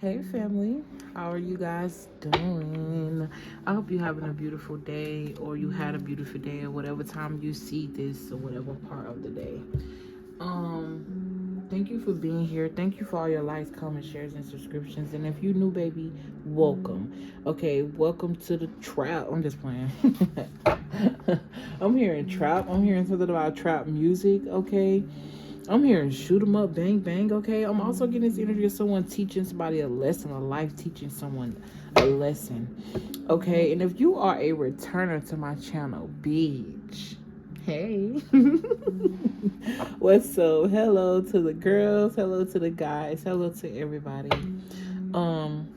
Hey family, how are you guys doing? I hope you're having a beautiful day, or you had a beautiful day, or whatever time you see this, or whatever part of the day. Thank you for being here. Thank you for all your likes, comments, shares, and subscriptions. And if you new, baby, welcome. Okay, welcome to the trap. I'm just playing. I'm hearing trap. I'm hearing something about trap music. Okay. I'm hearing shoot 'em up, bang bang. Okay, I'm also getting this energy of someone teaching somebody a lesson, a life teaching someone a lesson. Okay, and if you are a returner to my channel, beach. Hey, what's up? Hello to the girls, hello to the guys, hello to everybody. Um,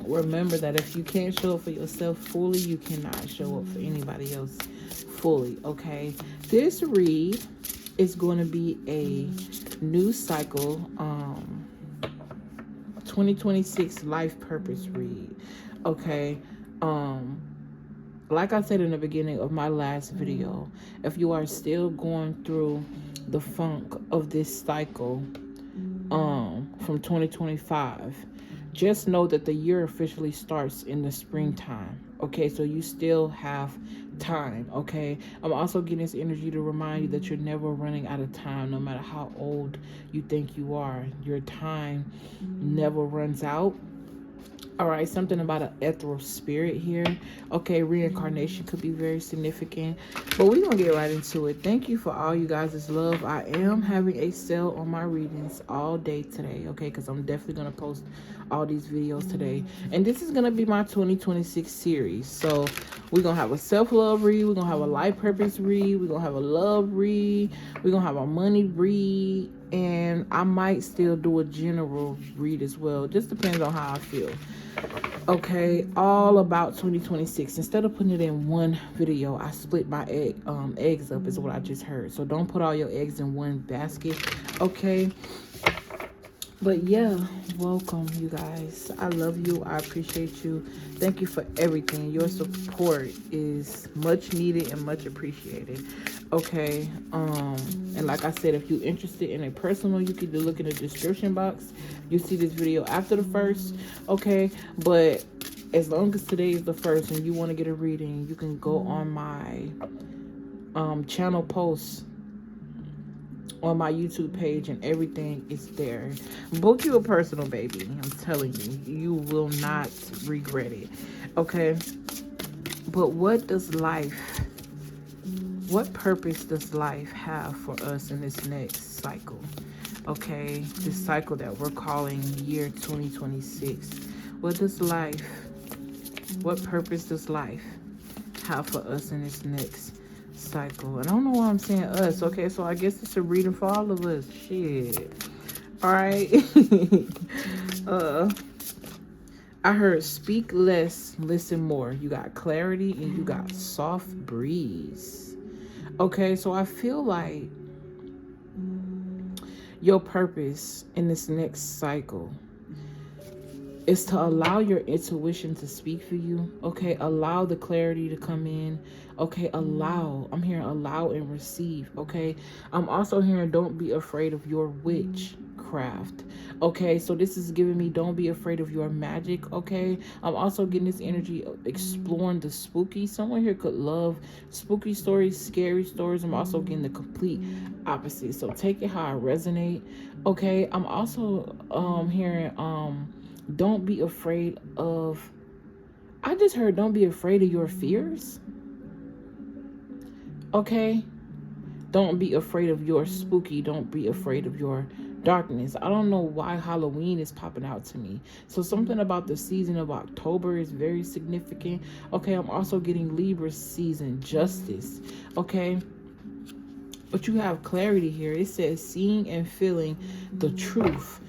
Remember that if you can't show up for yourself fully, you cannot show up for anybody else fully. Okay, this read is going to be a new cycle 2026 life purpose read. Okay, like I said in the beginning of my last video, if you are still going through the funk of this cycle from 2025, just know that the year officially starts in the springtime. Okay, so you still have time. Okay, I'm also getting this energy to remind you that you're never running out of time. No matter how old you think you are, your time never runs out. All right, something about an ethereal spirit here. Okay, reincarnation could be very significant, but we're gonna get right into it. Thank you for all you guys' love. I am having a sale on my readings all day today, okay, because I'm definitely gonna post all these videos today, and this is gonna be my 2026 series. So we're gonna have a self-love read, we're gonna have a life purpose read, we're gonna have a love read, we're gonna have a money read, and I might still do a general read as well. Just depends on how I feel. Okay, all about 2026. Instead of putting it in one video, I split my eggs up, is what I just heard. So don't put all your eggs in one basket. Okay, but yeah, welcome you guys. I love you. I appreciate you. Thank you for everything. Your support is much needed and much appreciated. Okay, and like I said, if you're interested in a personal, you can look in the description box. You see this video after the first. Okay, but as long as today is the first and you want to get a reading, you can go on my channel posts on my YouTube page, and everything is there. Book you a personal, baby. I'm telling you, you will not regret it. Okay, but what purpose does life have for us in this next cycle? Okay, this cycle that we're calling year 2026. What purpose does life have for us in this next cycle? And I don't know why I'm saying us. Okay, so I guess it's a reading for all of us. Shit. All right. I heard speak less, listen more. You got clarity and you got soft breeze. Okay, so I feel like your purpose in this next cycle is to allow your intuition to speak for you. Okay, allow the clarity to come in. Okay, I'm hearing allow and receive. Okay, I'm also hearing don't be afraid of your witchcraft. Okay, so this is giving me don't be afraid of your magic. Okay, I'm also getting this energy of exploring the spooky. Someone here could love spooky stories, scary stories. I'm also getting the complete opposite, so take it how I resonate. Okay, I'm also hearing don't be afraid of, I just heard don't be afraid of your fears. Okay, don't be afraid of your spooky, don't be afraid of your darkness. I don't know why Halloween is popping out to me, so something about the season of October is very significant. Okay, I'm also getting Libra season, justice. Okay, but you have clarity here. It says seeing and feeling the truth.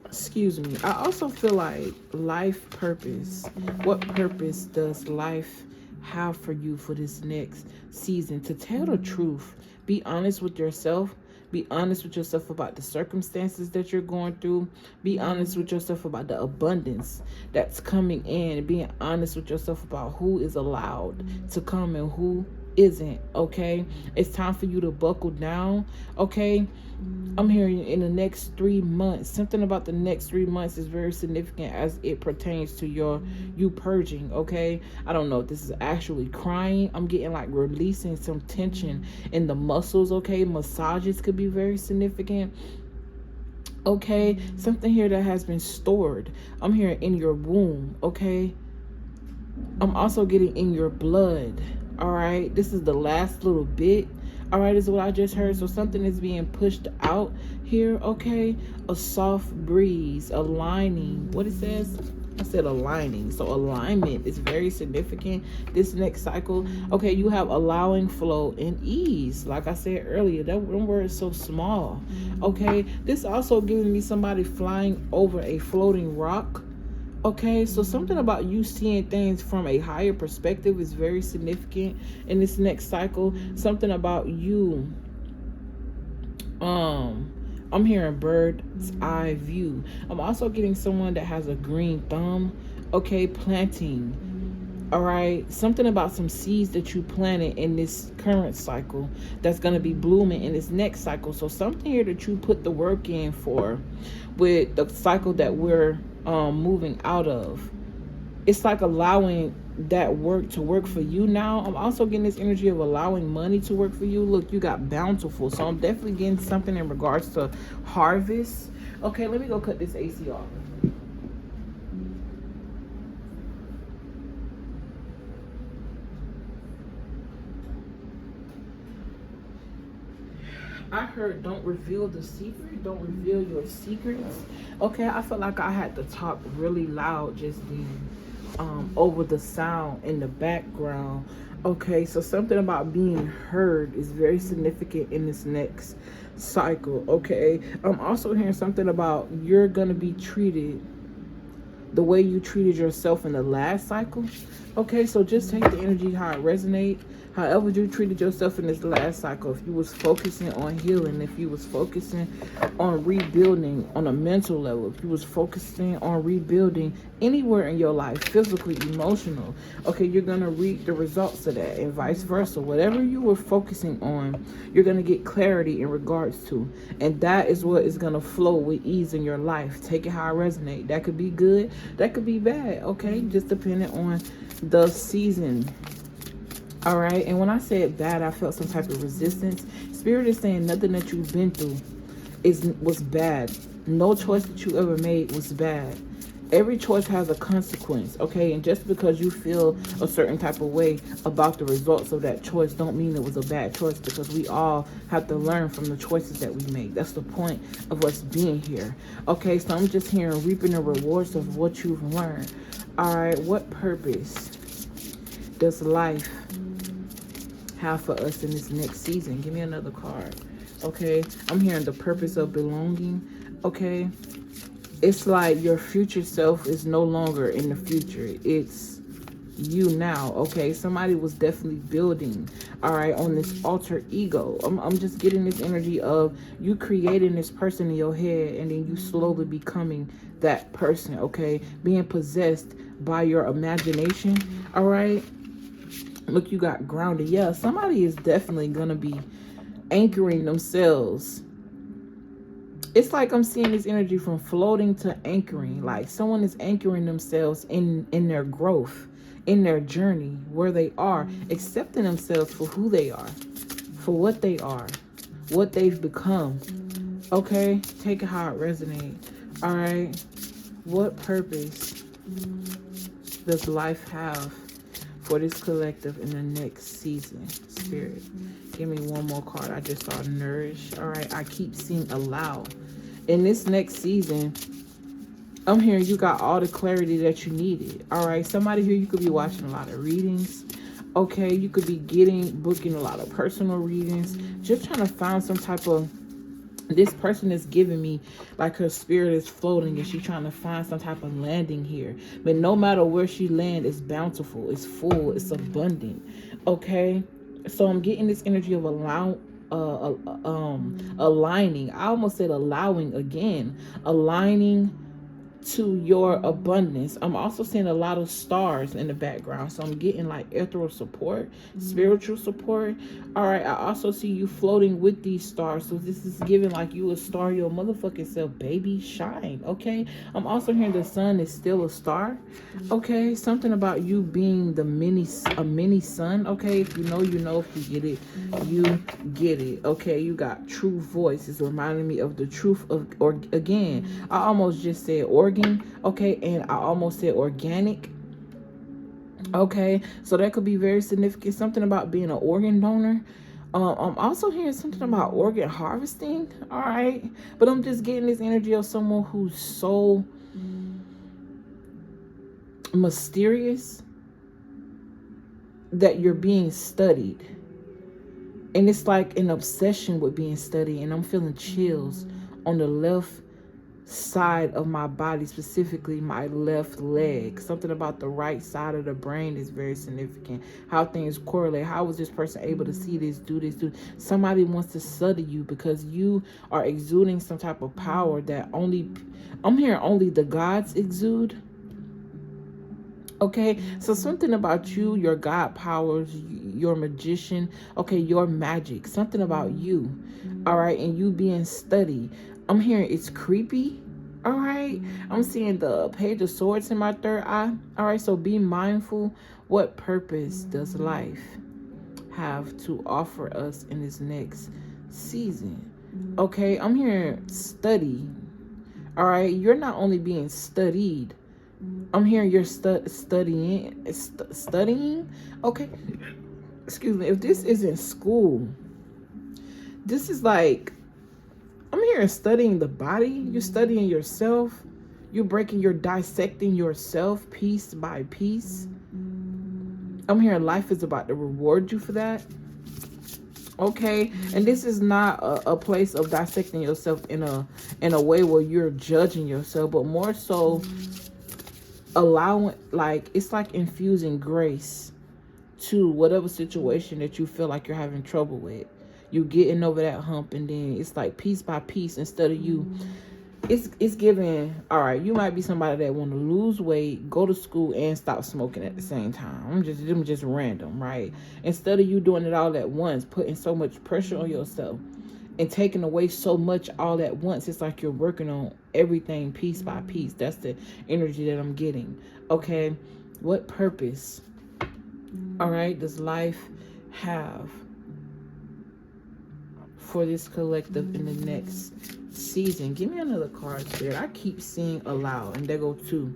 Excuse me. I also feel like life purpose. What purpose does life have for you for this next season? To tell the truth. Be honest with yourself. Be honest with yourself about the circumstances that you're going through. Be honest with yourself about the abundance that's coming in. Being honest with yourself about who is allowed to come and who isn't, okay? It's time for you to buckle down, okay? I'm hearing in the next 3 months. Something about the next 3 months is very significant as it pertains to you purging, okay? I don't know if this is actually crying. I'm getting like releasing some tension in the muscles, okay? Massages could be very significant. Okay, something here that has been stored. I'm hearing in your womb, okay? I'm also getting in your blood. All right, this is the last little bit. All right, is what I just heard. So something is being pushed out here, okay? A soft breeze, aligning. What it says? I said aligning. So alignment is very significant this next cycle. Okay, you have allowing, flow, and ease. Like I said earlier, that word is so small. Okay, this also giving me somebody flying over a floating rock. Okay, so something about you seeing things from a higher perspective is very significant in this next cycle. Something about you, I'm hearing bird's eye view. I'm also getting someone that has a green thumb. Okay, planting. All right, something about some seeds that you planted in this current cycle that's going to be blooming in this next cycle. So something here that you put the work in for with the cycle that we're moving out of. It's like allowing that work to work for you now. I'm also getting this energy of allowing money to work for you. Look, you got bountiful. So I'm definitely getting something in regards to harvest. Okay, let me go cut this AC off. I heard don't reveal the secret, don't reveal your secrets. Okay, I felt like I had to talk really loud just then, over the sound in the background. Okay, so something about being heard is very significant in this next cycle. Okay, I'm also hearing something about you're gonna be treated the way you treated yourself in the last cycle. Okay, so just take the energy how it resonates. However you treated yourself in this last cycle, if you was focusing on healing, if you was focusing on rebuilding on a mental level, if you was focusing on rebuilding anywhere in your life, physically, emotional, okay, you're going to reap the results of that, and vice versa. Whatever you were focusing on, you're going to get clarity in regards to, and that is what is going to flow with ease in your life. Take it how it resonates. That could be good, that could be bad, okay, just depending on the season. All right, and when I said bad, I felt some type of resistance. Spirit is saying nothing that you've been through was bad. No choice that you ever made was bad. Every choice has a consequence, okay? And just because you feel a certain type of way about the results of that choice don't mean it was a bad choice, because we all have to learn from the choices that we make. That's the point of us being here. Okay, so I'm just hearing reaping the rewards of what you've learned. All right, what purpose does life have for us in this next season? Give me another card. Okay, I'm hearing the purpose of belonging. Okay, it's like your future self is no longer in the future, it's you now. Okay, somebody was definitely building, all right, on this alter ego. I'm just getting this energy of you creating this person in your head and then you slowly becoming that person. Okay, being possessed by your imagination. All right, look, you got grounded. Yeah, somebody is definitely gonna be anchoring themselves. It's like I'm seeing this energy from floating to anchoring. Like someone is anchoring themselves in their growth, in their journey, where they are, accepting themselves for who they are, for what they are, what they've become. Okay, take it how it resonates. All right, what purpose does life have for this collective in the next season? Spirit, give me one more card. I just saw nourish. All right, I keep seeing allow. In this next season, I'm hearing you got all the clarity that you needed. All right, somebody here, you could be watching a lot of readings. Okay, you could be booking a lot of personal readings, just trying to find some type of, this person is giving me like her spirit is floating and she's trying to find some type of landing here. But no matter where she lands, it's bountiful, it's full, it's abundant. Okay, so I'm getting this energy of aligning. I almost said allowing again. Aligning to your abundance. I'm also seeing a lot of stars in the background. So I'm getting like ethereal support, spiritual support. All right. I also see you floating with these stars. So this is giving like you a star your motherfucking self, baby. Shine. Okay. I'm also hearing the sun is still a star. Okay. Something about you being a mini sun. Okay. If you know, you know. If you get it, you get it. Okay. You got true voice. It's reminding me of the truth of, or again, I almost just said organ, okay, and I almost said organic, okay, so that could be very significant. Something about being an organ donor. I'm also hearing something about organ harvesting, all right, but I'm just getting this energy of someone who's so mysterious that you're being studied, and it's like an obsession with being studied, and I'm feeling chills on the left side of my body, specifically my left leg. Something about the right side of the brain is very significant. How things correlate. How was this person able to see this, do this, do this? Somebody wants to study you because you are exuding some type of power that only, I'm hearing only the gods exude. Okay, so something about you, your God powers, your magician, okay, your magic, something about you, all right, and you being studied. I'm hearing it's creepy, all right. I'm seeing the Page of Swords in my third eye, all right, so be mindful. What purpose does life have to offer us in this next season? Okay, I'm hearing study, all right. You're not only being studied, I'm hearing you're studying. Okay. Excuse me. If this isn't school, this is like, I'm hearing studying the body. You're studying yourself. You're dissecting yourself piece by piece. I'm hearing life is about to reward you for that. Okay, and this is not a place of dissecting yourself in a way where you're judging yourself, but more so allowing, like, it's like infusing grace to whatever situation that you feel like you're having trouble with. You getting over that hump, and then it's like piece by piece, instead of you, it's giving, all right, you might be somebody that want to lose weight, go to school, and stop smoking at the same time. I'm just random, right? Instead of you doing it all at once, putting so much pressure on yourself and taking away so much all at once, it's like you're working on everything piece by piece. That's the energy that I'm getting. Okay, what purpose, all right, does life have for this collective in the next season? Give me another card, Spirit. I keep seeing allow, and there go two.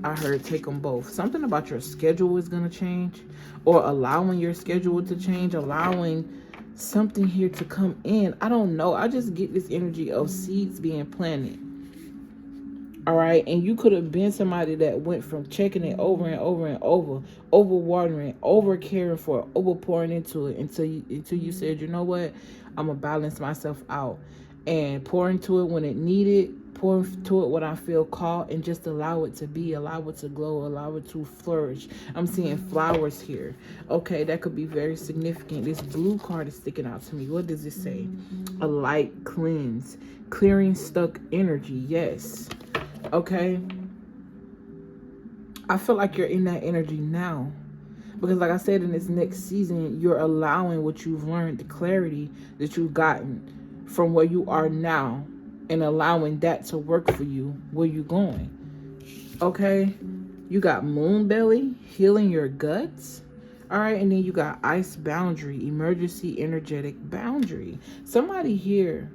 I heard take them both. Something about your schedule is going to change, or allowing your schedule to change, allowing something here to come in. I don't know. I just get this energy of seeds being planted. All right. And you could have been somebody that went from checking it over and over and over watering, over caring for it, over pouring into it until you said, you know what, I'm gonna balance myself out and pour into it when it needed, pour into it when I feel called, and just allow it to be, allow it to glow, allow it to flourish. I'm seeing flowers here. Okay, that could be very significant. This blue card is sticking out to me. What does it say? A light cleanse, clearing stuck energy. Yes. Okay, I feel like you're in that energy now, because like I said, in this next season, you're allowing what you've learned, the clarity that you've gotten from where you are now, and allowing that to work for you where you're going. Okay, you got moon belly, healing your guts. All right, and then you got ice boundary, emergency energetic boundary. Somebody here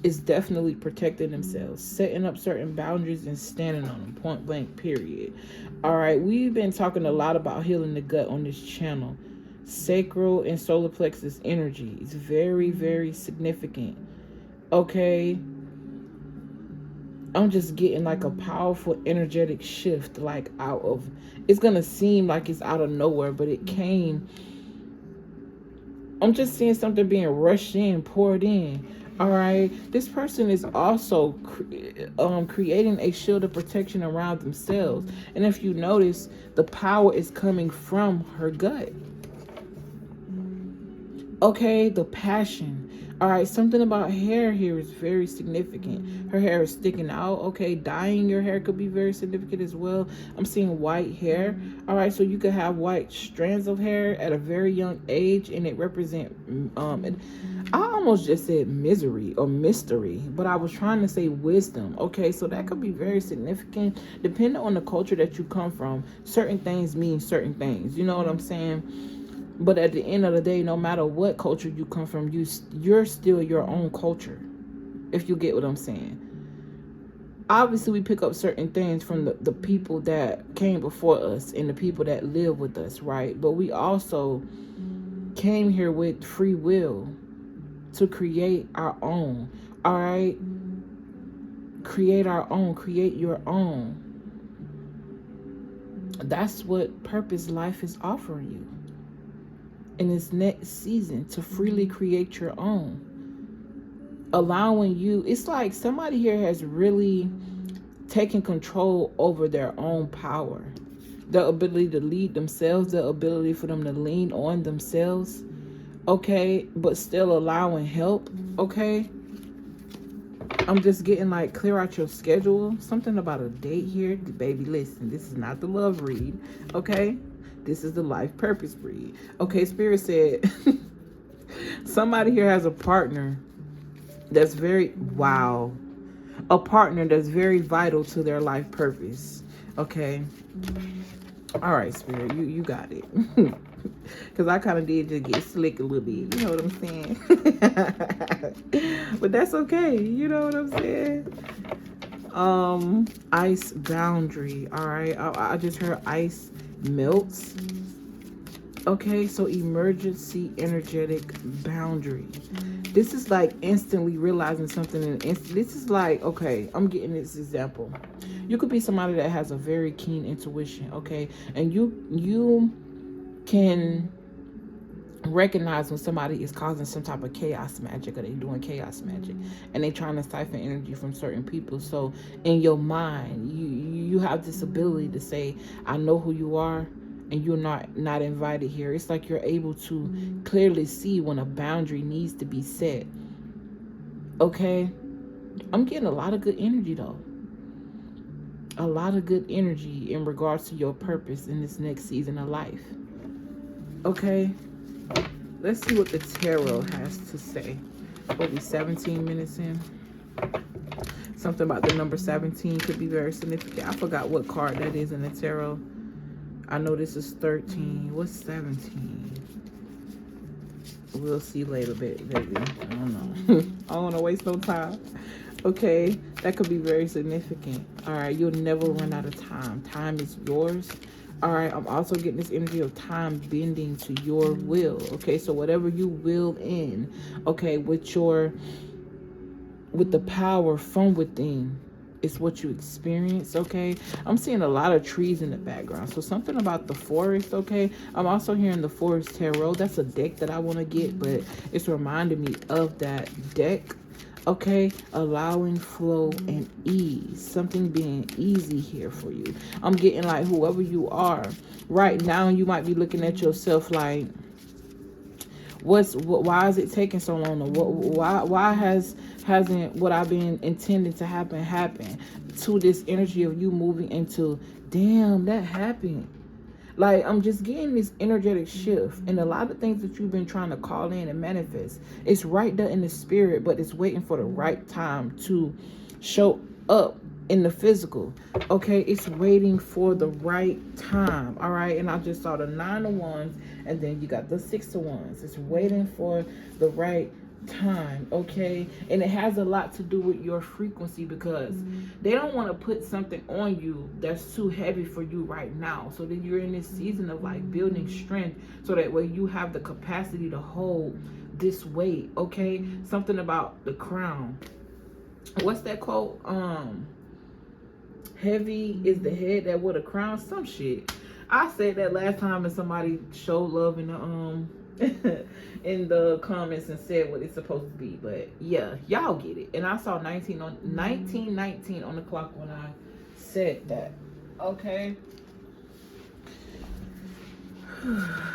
is definitely protecting themselves, setting up certain boundaries and standing on them, point blank, period. All right, we've been talking a lot about healing the gut on this channel. Sacral and solar plexus energy is very, very significant. Okay, I'm just getting like a powerful energetic shift, like out of, it's gonna seem like it's out of nowhere, but it came. I'm just seeing something being rushed in, poured in. All right, this person is also creating a shield of protection around themselves. And if you notice, the power is coming from her gut. Okay, the passion. All right, something about hair here is very significant. Her hair is sticking out. Okay, dyeing your hair could be very significant as well. I'm seeing white hair. All right, so you could have white strands of hair at a very young age, and it represent I almost just said misery or mystery, but I was trying to say wisdom. Okay, so that could be very significant. Depending on the culture that you come from, certain things mean certain things. You know what I'm saying? But at the end of the day, no matter what culture you come from, you're still your own culture, if you get what I'm saying. Obviously, we pick up certain things from the people that came before us and the people that live with us, right? But we also came here with free will to create our own, all right? Create our own, create your own. That's what purpose life is offering you in this next season, to freely create your own. Allowing you, it's like somebody here has really taken control over their own power, the ability to lead themselves, the ability for them to lean on themselves, okay, but still allowing help, okay. I'm just getting like, clear out your schedule. Something about a date here. Baby, listen, this is not the love read, okay? This is the life purpose read. Okay, Spirit said somebody here has a partner that's very, wow, a partner that's very vital to their life purpose, okay? All right, Spirit, you got it. Because I kind of did just get slick a little bit. You know what I'm saying? But that's okay. You know what I'm saying? Ice boundary. All right. I just heard ice melts. Okay, so emergency energetic boundary. This is like instantly realizing something. This is like, okay, I'm getting this example. You could be somebody that has a very keen intuition, okay? And you can recognize when somebody is causing some type of chaos magic, or they doing chaos magic, and they trying to siphon energy from certain people. So in your mind, you have this ability to say, I know who you are, and you're not invited here. It's like you're able to clearly see when a boundary needs to be set. Okay, I'm getting a lot of good energy though. A lot of good energy in regards to your purpose in this next season of life. Okay, let's see what the tarot has to say. We'll be 17 minutes in. Something about the number 17 could be very significant. I forgot what card that is in the tarot. I know this is 13. What's 17? We'll see later, baby. I don't know. I don't want to waste no time. Okay, that could be very significant. All right, you'll never run out of time. Time is yours. All right, I'm also getting this energy of time bending to your will. Okay, so whatever you will in, okay, with the power from within, it's what you experience, okay? I'm seeing a lot of trees in the background. So something about the forest, okay? I'm also hearing the Forest Tarot. That's a deck that I want to get, but it's reminding me of that deck, okay? Allowing flow and ease. Something being easy here for you. I'm getting like, whoever you are right now, you might be looking at yourself like, why is it taking so long? Why hasn't what I've been intending to happen? To this energy of you moving into, damn, that happened. Like, I'm just getting this energetic shift, and a lot of things that you've been trying to call in and manifest, it's right there in the spirit, but it's waiting for the right time to show up in the physical. Okay, it's waiting for the right time. All right, and I just saw the 9 of Wands, and then you got the 6 of Wands. It's waiting for the right time, okay? And it has a lot to do with your frequency, because they don't want to put something on you that's too heavy for you right now. So then you're in this season of like building strength, so that way you have the capacity to hold this weight, okay? Something about the crown. What's that quote? Heavy is the head that wore the crown. Some shit. I said that last time, and somebody showed love in the in the comments and said what it's supposed to be. But yeah, y'all get it. And I saw 1919 on the clock when I said that. Okay.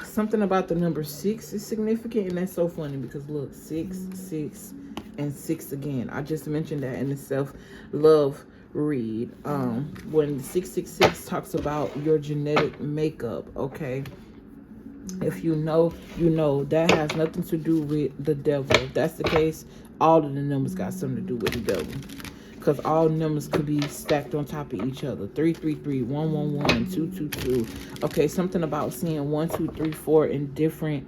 Something about the number 6 is significant, and that's so funny because look, 6, 6, and 6 again. I just mentioned that in the self-love read. When 666 talks about your genetic makeup, okay? If you know, you know. That has nothing to do with the devil. If that's the case, all of the numbers got something to do with the devil. Because all numbers could be stacked on top of each other. 333, 111, 222. Okay, something about seeing 1, 2, 3, 4 in different,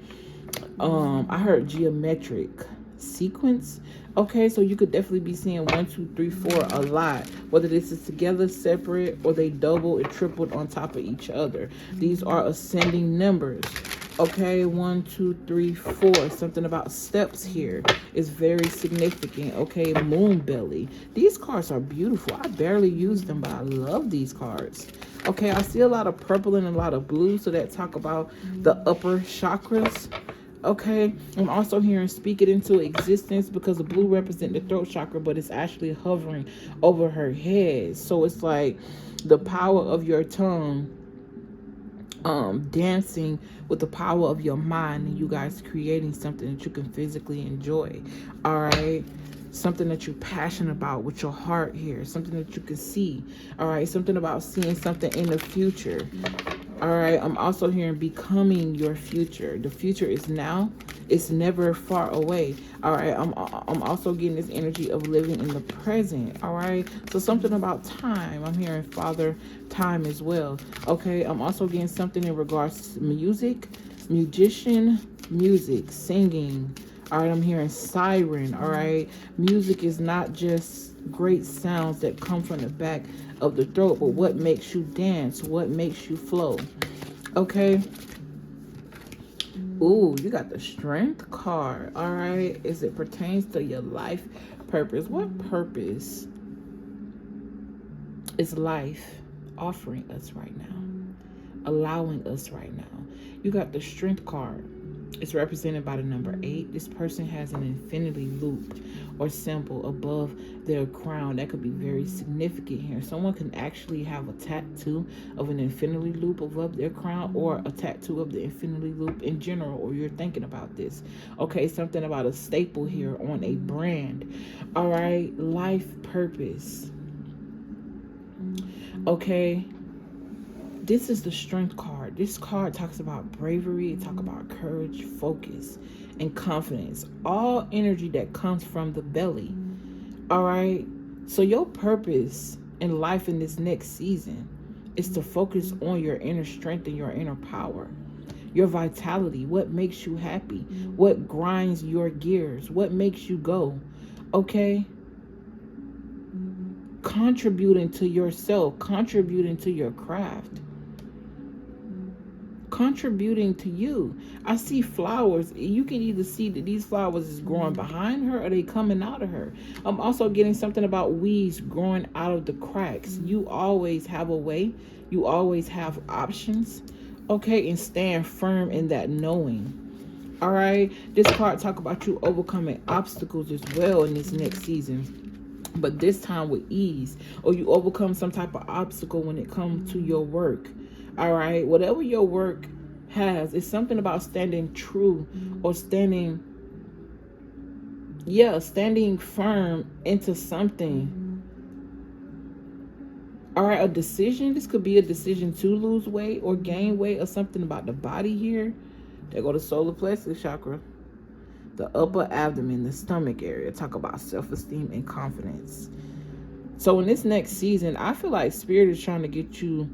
I heard geometric sequence. Okay, so you could definitely be seeing 1, 2, 3, 4 a lot. Whether this is together, separate, or they double and tripled on top of each other. These are ascending numbers. Okay, 1, 2, 3, 4. Something about steps here is very significant. Okay, moon belly. These cards are beautiful. I barely use them, but I love these cards. Okay, I see a lot of purple and a lot of blue, so that talk about the upper chakras. Okay, I'm also hearing speak it into existence because the blue represents the throat chakra, but it's actually hovering over her head. So it's like the power of your tongue dancing with the power of your mind, and you guys creating something that you can physically enjoy. All right, something that you're passionate about with your heart here, something that you can see. All right, something about seeing something in the future. All right, I'm also hearing becoming your future. The future is now. It's never far away. All right, I'm also getting this energy of living in the present. All right, so something about time. I'm hearing father time as well. Okay, I'm also getting something in regards to music, musician, music, singing. All right, I'm hearing siren. All right, music is not just great sounds that come from the back of the throat, but what makes you dance, what makes you flow. Okay. Ooh, you got the strength card. All right, as it pertains to your life purpose. What purpose is life offering us right now, allowing us right now? You got the strength card. It's represented by the number 8. This person has an infinity loop or symbol above their crown. That could be very significant here. Someone can actually have a tattoo of an infinity loop above their crown, or a tattoo of the infinity loop in general, or you're thinking about this. Okay, something about a staple here on a brand. All right, life purpose. Okay. This is the strength card. This card talks about bravery, it talks about courage, focus, and confidence. All energy that comes from the belly. All right. So your purpose in life in this next season is to focus on your inner strength and your inner power. Your vitality, what makes you happy, what grinds your gears, what makes you go. Okay. Contributing to yourself, contributing to your craft. Contributing to you. I see flowers. You can either see that these flowers is growing behind her or they coming out of her. I'm also getting something about weeds growing out of the cracks. You always have a way. You always have options. Okay, and stand firm in that knowing. All right. This card talk about you overcoming obstacles as well in this next season, but this time with ease, or you overcome some type of obstacle when it comes to your work. All right, whatever your work has, it's something about standing true or standing firm into something. All right, a decision. This could be a decision to lose weight or gain weight, or something about the body here. There go the solar plexus chakra, the upper abdomen, the stomach area. Talk about self-esteem and confidence. So in this next season, I feel like Spirit is trying to get you,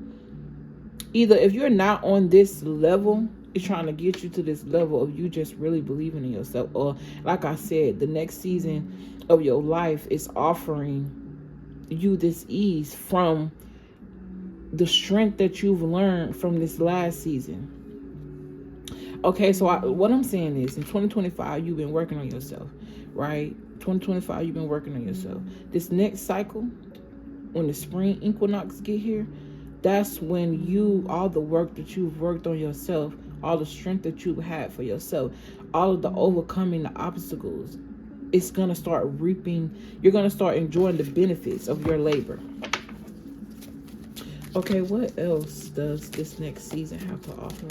either if you're not on this level, it's trying to get you to this level of you just really believing in yourself. Or like I said, the next season of your life is offering you this ease from the strength that you've learned from this last season. Okay, so what I'm saying is, in 2025, you've been working on yourself, right? 2025, you've been working on yourself. This next cycle, when the spring equinox get here, that's when all the work that you've worked on yourself, all the strength that you've had for yourself, all of the overcoming the obstacles, it's going to start reaping. You're going to start enjoying the benefits of your labor. Okay, what else does this next season have to offer?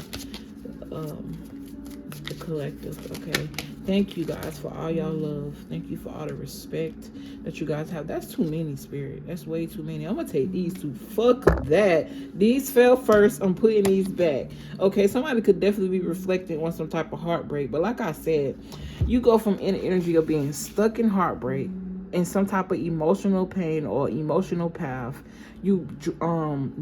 the collective. Okay, thank you guys for all y'all love. Thank you for all the respect that you guys have. That's too many, Spirit. That's way too many. I'm gonna take these two. Fuck that. These fell first. I'm putting these back. Okay, somebody could definitely be reflecting on some type of heartbreak, but like I said, you go from an energy of being stuck in heartbreak in some type of emotional pain or emotional path, you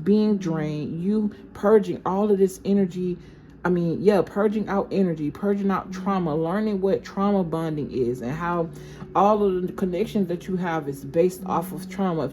being drained, you purging all of this energy. I mean, yeah, purging out energy, purging out trauma, learning what trauma bonding is and how all of the connections that you have is based off of trauma.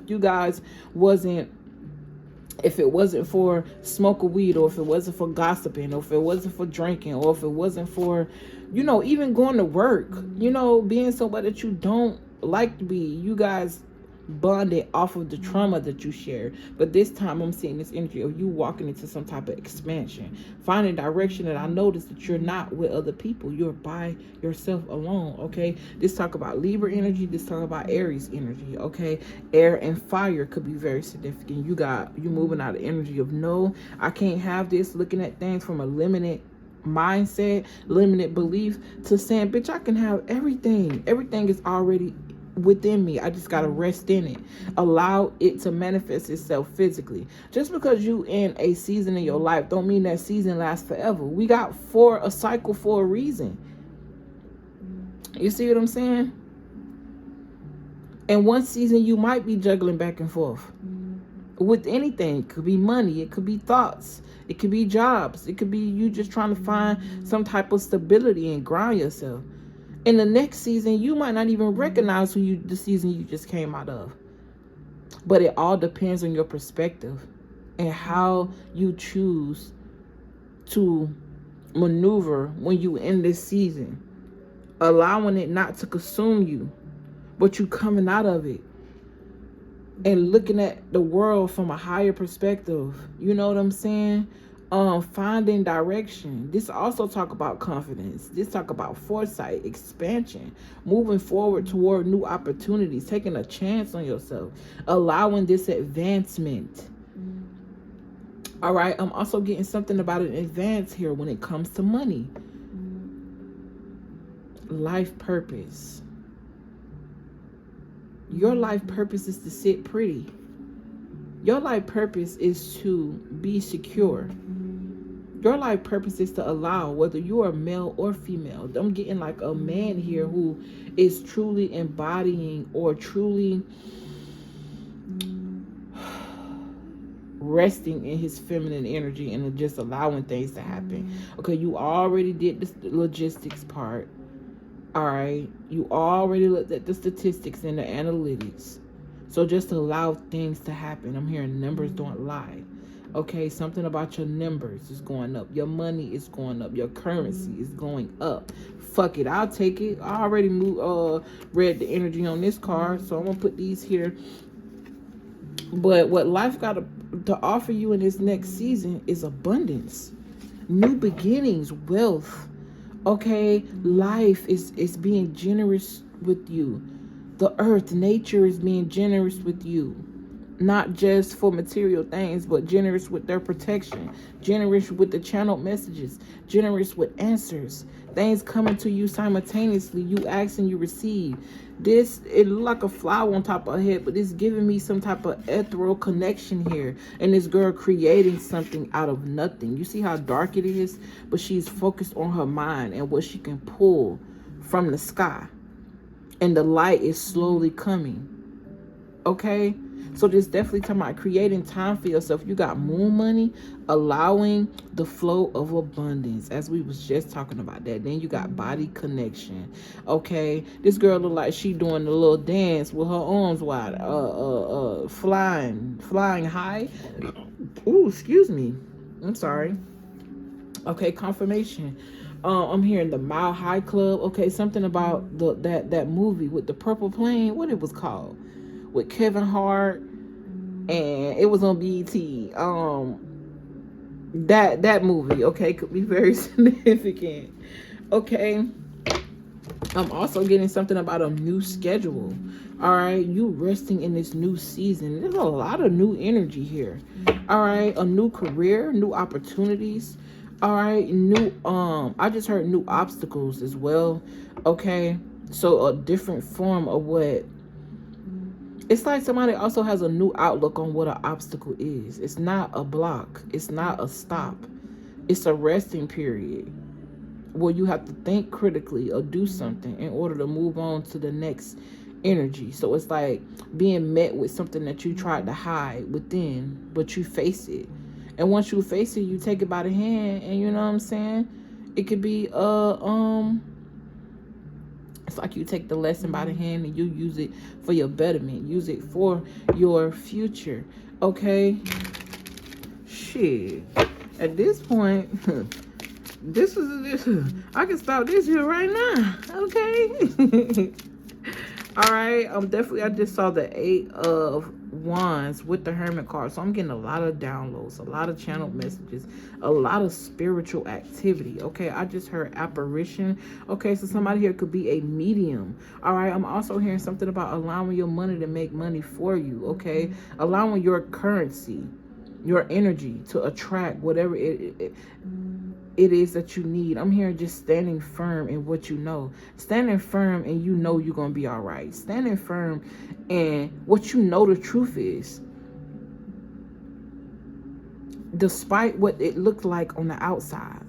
If it wasn't for smoking weed, or if it wasn't for gossiping, or if it wasn't for drinking, or if it wasn't for, even going to work, being somebody that you don't like to be, you guys bonded off of the trauma that you share. But this time I'm seeing this energy of you walking into some type of expansion, finding direction. And I noticed that you're not with other people, you're by yourself alone. Okay, this talk about Libra energy, this talk about Aries energy. Okay, air and fire could be very significant. You moving out of energy of no, I can't have this, looking at things from a limited mindset, limited belief, to saying, bitch, I can have everything is already within me. I just gotta rest in it, allow it to manifest itself physically. Just because you in a season in your life don't mean that season lasts forever. We got a cycle for a reason. You see what I'm saying? And one season you might be juggling back and forth with anything. It could be money, it could be thoughts, it could be jobs, it could be you just trying to find some type of stability and ground yourself. In the next season, you might not even recognize the season you just came out of. But it all depends on your perspective and how you choose to maneuver when you in this season. Allowing it not to consume you, but you coming out of it and looking at the world from a higher perspective. You know what I'm saying? Finding direction. This also talk about confidence. This talk about foresight, expansion, moving forward toward new opportunities, taking a chance on yourself, allowing this advancement. All right, I'm also getting something about an advance here when it comes to money. Life purpose. Your life purpose is to sit pretty. Your life purpose is to be secure. Your life purpose is to allow, whether you are male or female. I'm getting like a man here who is truly embodying or truly resting in his feminine energy and just allowing things to happen. Okay, you already did the logistics part. All right, you already looked at the statistics and the analytics. So just allow things to happen. I'm hearing numbers don't lie. Okay, something about your numbers is going up. Your money is going up. Your currency is going up. Fuck it, I'll take it. I already read the energy on this card, so I'm gonna put these here. But what life got to offer you in this next season is abundance, new beginnings, wealth. Okay, life is being generous with you. The earth, nature is being generous with you. Not just for material things, but generous with their protection, generous with the channeled messages, generous with answers, things coming to you simultaneously. You ask and you receive. It look like a flower on top of her head, but it's giving me some type of ethereal connection here. And this girl creating something out of nothing. You see how dark it is? But she's focused on her mind and what she can pull from the sky. And the light is slowly coming. Okay? So this definitely talking about creating time for yourself. You got moon money, allowing the flow of abundance, as we was just talking about that. Then you got body connection. Okay, this girl look like she doing a little dance with her arms wide, flying high. Ooh, excuse me. I'm sorry. Okay, confirmation. I'm hearing the Mile High Club. Okay, something about that movie with the purple plane. What it was called? With Kevin Hart, and it was on BET. That movie, okay, could be very significant. Okay, I'm also getting something about a new schedule. All right, you resting in this new season. There's a lot of new energy here. All right, a new career, new opportunities. All right, new I just heard new obstacles as well. Okay, so a different form of what, it's like somebody also has a new outlook on what an obstacle is. It's not a block, it's not a stop, it's a resting period where you have to think critically or do something in order to move on to the next energy. So it's like being met with something that you tried to hide within, but you face it. And once you face it, you take it by the hand, and you know what I'm saying? It could be it's like you take the lesson by the hand and you use it for your betterment. Use it for your future. Okay? Shit. At this point, this I can stop this here right now. Okay? All right. Definitely, I just saw the 8 of Wands with the Hermit card. So I'm getting a lot of downloads, a lot of channeled messages, a lot of spiritual activity. Okay, I just heard apparition. Okay, so somebody here could be a medium. All right, I'm also hearing something about allowing your money to make money for you. Okay, allowing your currency, your energy to attract whatever it is that you need. I'm hearing just standing firm in what you know. Standing firm and you know you're going to be all right. Standing firm in what you know the truth is. Despite what it looked like on the outside.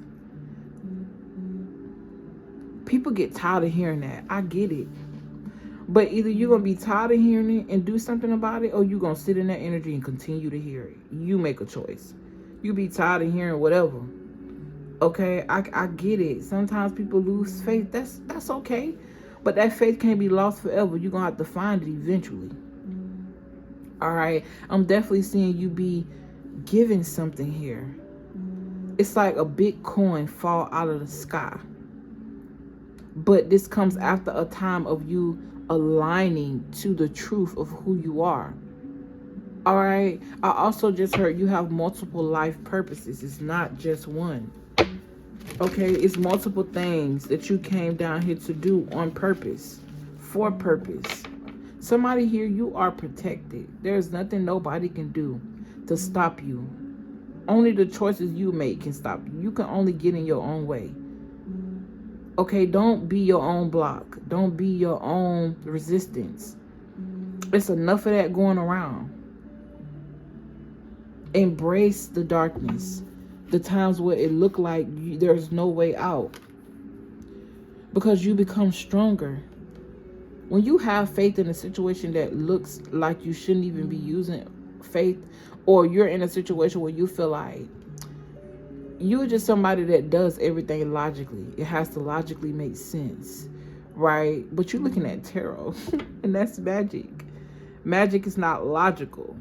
People get tired of hearing that. I get it. But either you're going to be tired of hearing it and do something about it, or you're going to sit in that energy and continue to hear it. You make a choice. You be tired of hearing whatever. Okay, I get it. Sometimes people lose faith. That's okay. But that faith can't be lost forever. You're going to have to find it eventually. All right. I'm definitely seeing you be given something here. It's like a big coin fall out of the sky. But this comes after a time of you aligning to the truth of who you are. All right. I also just heard you have multiple life purposes. It's not just one. Okay, it's multiple things that you came down here to do on purpose, for purpose. Somebody here, you are protected. There's nothing nobody can do to stop you. Only the choices you make can stop you. You can only get in your own way. Okay, don't be your own block. Don't be your own resistance. It's enough of that going around. Embrace the darkness. The times where it looked like there's no way out. Because you become stronger. When you have faith in a situation that looks like you shouldn't even be using faith, or you're in a situation where you feel like you're just somebody that does everything logically. It has to logically make sense, right? But you're looking at tarot, and that's magic. Magic is not logical.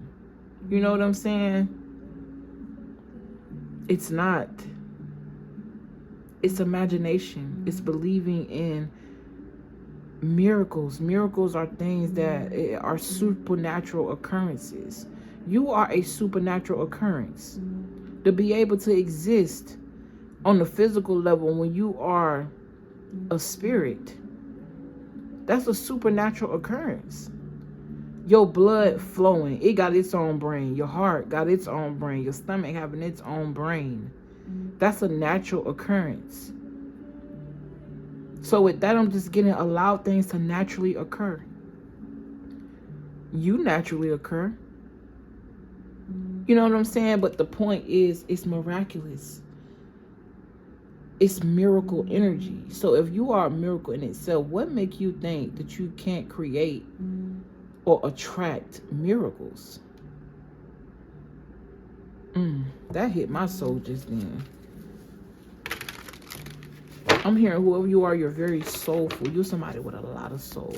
You know what I'm saying? It's not. It's imagination. It's believing in miracles. Miracles are things that are supernatural occurrences. You are a supernatural occurrence. To be able to exist on the physical level when you are a spirit, that's a supernatural occurrence. Your blood flowing, it got its own brain. Your heart got its own brain. Your stomach having its own brain. That's a natural occurrence. So with that, I'm just getting allow things to naturally occur. You naturally occur. You know what I'm saying? But the point is, it's miraculous. It's miracle energy. So if you are a miracle in itself, what makes you think that you can't create or attract miracles? That hit my soul just then. I'm hearing whoever you are, you're very soulful. You're somebody with a lot of soul.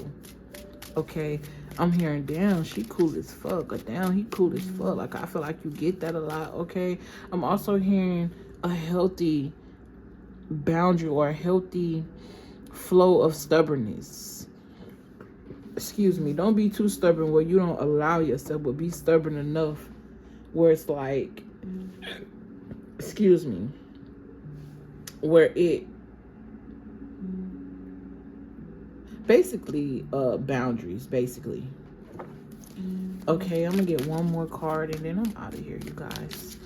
Okay? I'm hearing, damn, she cool as fuck. Or damn, he cool as fuck. Like, I feel like you get that a lot. Okay? I'm also hearing a healthy boundary or a healthy flow of stubbornness. Excuse me. Don't be too stubborn where you don't allow yourself, but be stubborn enough where it's like, excuse me, where it basically boundaries, basically. Okay, I'm gonna get one more card and then I'm out of here, you guys.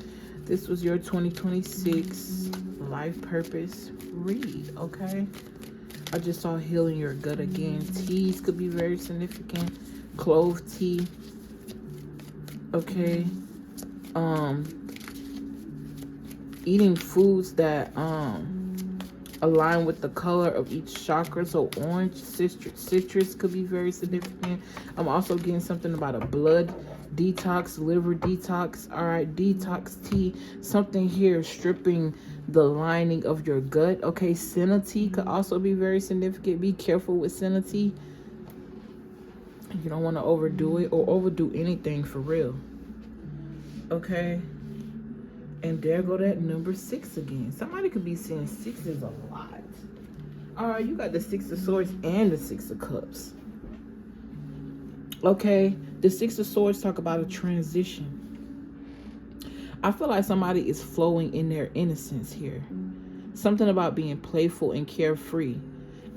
This was your 2026 life purpose read, okay? I just saw healing your gut again. Teas could be very significant. Clove tea. Okay. Eating foods that align with the color of each chakra. So orange, citrus could be very significant. I'm also getting something about a blood detox, liver detox. All right, detox tea. Something here stripping the lining of your gut. Okay, senna tea could also be very significant. Be careful with senna tea. You don't want to overdo it or overdo anything for real. Okay. And there go that number 6 again. Somebody could be seeing 6s a lot. All right, you got the 6 of Swords and the 6 of Cups. Okay, the 6 of Swords talk about a transition. I feel like somebody is flowing in their innocence here. Something about being playful and carefree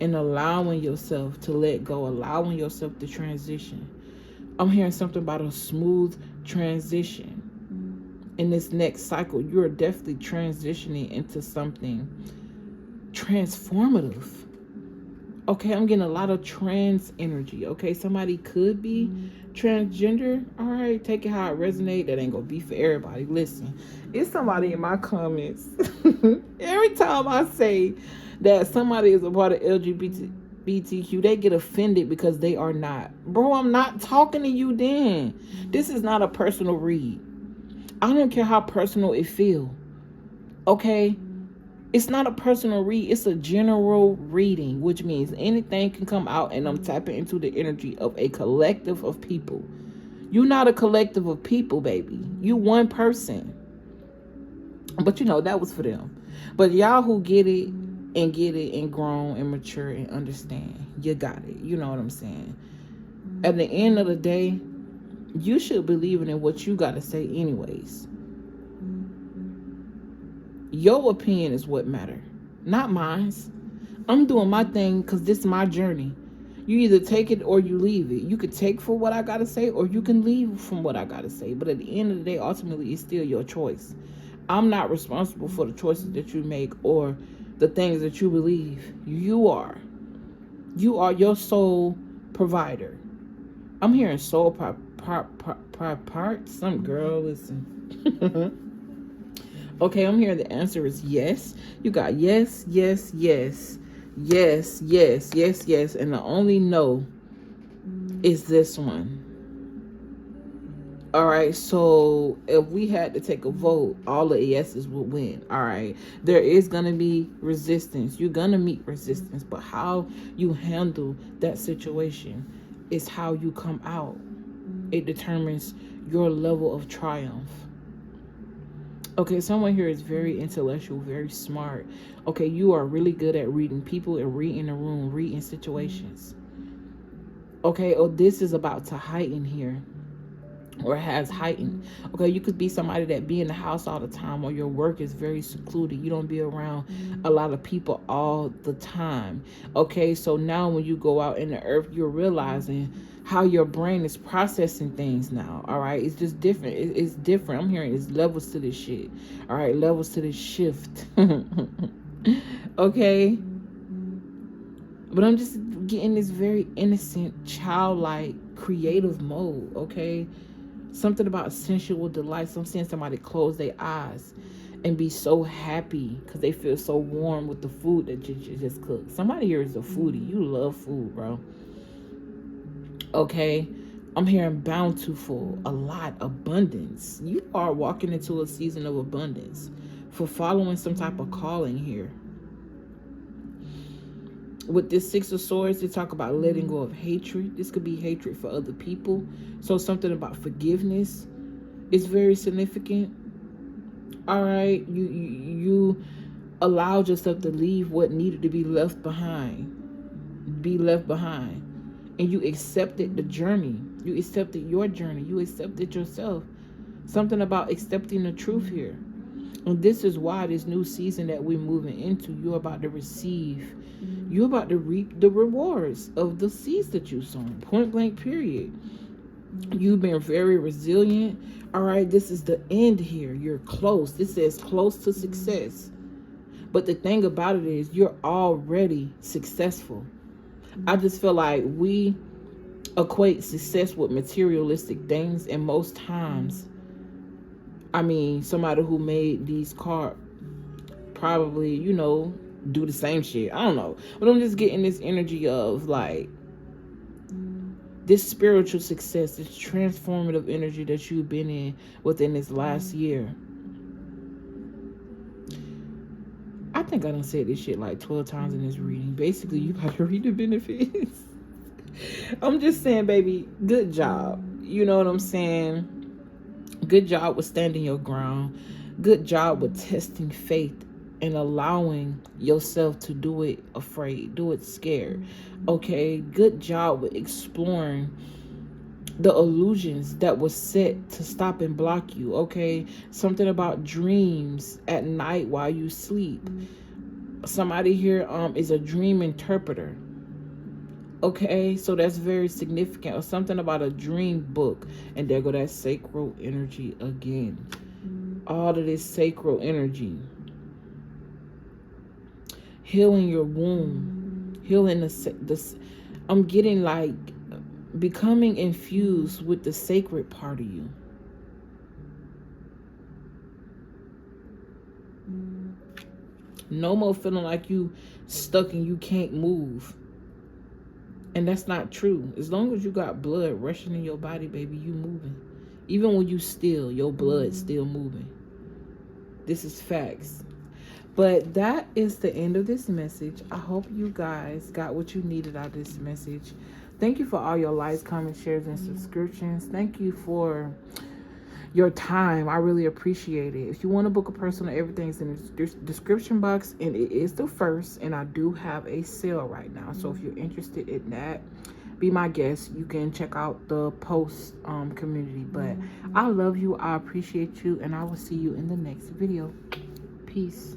and allowing yourself to let go, allowing yourself to transition. I'm hearing something about a smooth transition. In this next cycle, you're definitely transitioning into something transformative. Okay, I'm getting a lot of trans energy. Okay, somebody could be transgender. All right, take it how it resonates. That ain't gonna be for everybody. Listen, it's somebody in my comments. Every time I say that somebody is a part of LGBTQ, they get offended because they are not. Bro, I'm not talking to you then. This is not a personal read. I don't care how personal it feels. Okay? It's not a personal read. It's a general reading, which means anything can come out, and I'm tapping into the energy of a collective of people. You're not a collective of people, baby. You one person. But you know, that was for them. But y'all who get it and grown and mature and understand, you got it. You know what I'm saying? At the end of the day, you should believe in what you got to say anyways. Your opinion is what matter, not mine. I'm doing my thing because this is my journey. You either take it or you leave it. You could take for what I got to say or you can leave from what I got to say. But at the end of the day, ultimately, it's still your choice. I'm not responsible for the choices that you make or the things that you believe. You are. You are your soul provider. I'm hearing soul part. Some girl, listen. Okay, I'm hearing the answer is yes. You got yes, yes, yes, yes, yes, yes, yes, and the only no is this one. All right, so if we had to take a vote, all the yeses would win. All right, there is going to be resistance. You're going to meet resistance, but how you handle that situation is how you come out. It determines your level of triumph. Okay, someone here is very intellectual, very smart. Okay, you are really good at reading people and reading the room, reading situations. Okay, oh, this is about to heighten here. Or has heightened. Okay, you could be somebody that be in the house all the time, or your work is very secluded. You don't be around a lot of people all the time. Okay, so now when you go out in the earth, you're realizing how your brain is processing things now. All right, it's just different. It's different. I'm hearing it's levels to this shit. All right, levels to this shift. Okay, but I'm just getting this very innocent, childlike, creative mode. Okay. Something about sensual delights. I'm seeing somebody close their eyes and be so happy because they feel so warm with the food that you just cooked. Somebody here is a foodie. You love food, bro. Okay. I'm hearing bountiful, a lot, abundance. You are walking into a season of abundance for following some type of calling here. With this 6 of Swords, they talk about letting go of hatred. This could be hatred for other people. So something about forgiveness is very significant. All right, you allowed yourself to leave what needed to be left behind. And you accepted the journey. You accepted your journey. You accepted yourself. Something about accepting the truth here. And this is why this new season that we're moving into, you're about to receive. You're about to reap the rewards of the seeds that you sown. Point blank, period. You've been very resilient. All right, this is the end here. You're close. This says close to success. But the thing about it is you're already successful. I just feel like we equate success with materialistic things, and most times, I mean, somebody who made these cards probably, you know, do the same shit. I don't know. But I'm just getting this energy of like this spiritual success, this transformative energy that you've been in within this last year. I think I done said this shit like 12 times in this reading. Basically, you gotta read the benefits. I'm just saying, baby, good job. You know what I'm saying? Good job with standing your ground. Good job with testing faith and allowing yourself to do it afraid, do it scared. Okay, good job with exploring the illusions that was set to stop and block you. Okay, something about dreams at night while you sleep. Somebody here is a dream interpreter. Okay, so that's very significant. Or something about a dream book. And there go that sacral energy again. All of this sacral energy. Healing your womb. Healing the I'm getting like becoming infused with the sacred part of you. No more feeling like you stuck and you can't move. And that's not true. As long as you got blood rushing in your body, baby, you moving. Even when you still, your blood's still moving. This is facts. But that is the end of this message. I hope you guys got what you needed out of this message. Thank you for all your likes, comments, shares, and subscriptions. Thank you for your time. I really appreciate it. If you want to book a personal, everything's in the description box, and it is the 1st, and I do have a sale right now. So if you're interested in that, be my guest. You can check out the post community. But I love you. I appreciate you, and I will see you in the next video. Peace.